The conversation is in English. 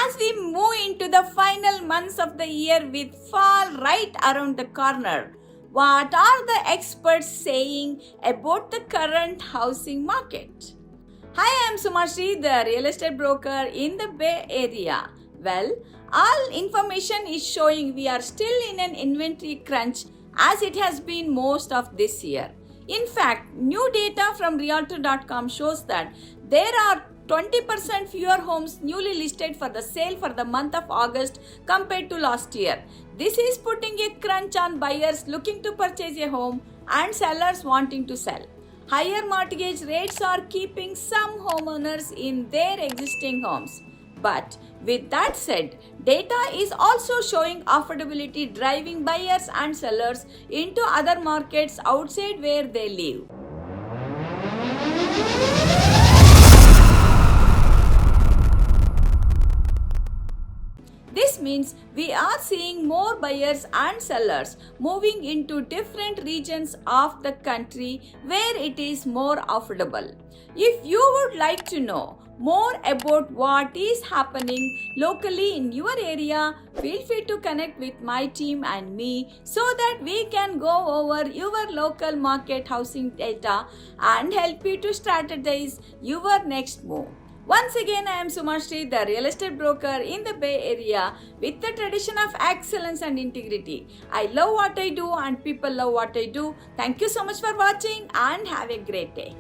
As we move into the final months of the year with fall right around the corner, what are the experts saying about the current housing market? Hi, I am Suma Sridhar, real estate broker in the Bay Area. Well, all information is showing we are still in an inventory crunch as it has been most of this year. In fact, new data from Realtor.com shows that there are 20% fewer homes newly listed for the sale for the month of August compared to last year. This is putting a crunch on buyers looking to purchase a home and sellers wanting to sell. Higher mortgage rates are keeping some homeowners in their existing homes. But with that said, data is also showing affordability driving buyers and sellers into other markets outside where they live. This means we are seeing more buyers and sellers moving into different regions of the country where it is more affordable. If you would like to know more about what is happening locally in your area, feel free to connect with my team and me so that we can go over your local market housing data and help you to strategize your next move. Once again, I am Suma Sridhar, the real estate broker in the Bay Area with the tradition of excellence and integrity. I love what I do and people love what I do. Thank you so much for watching and have a great day.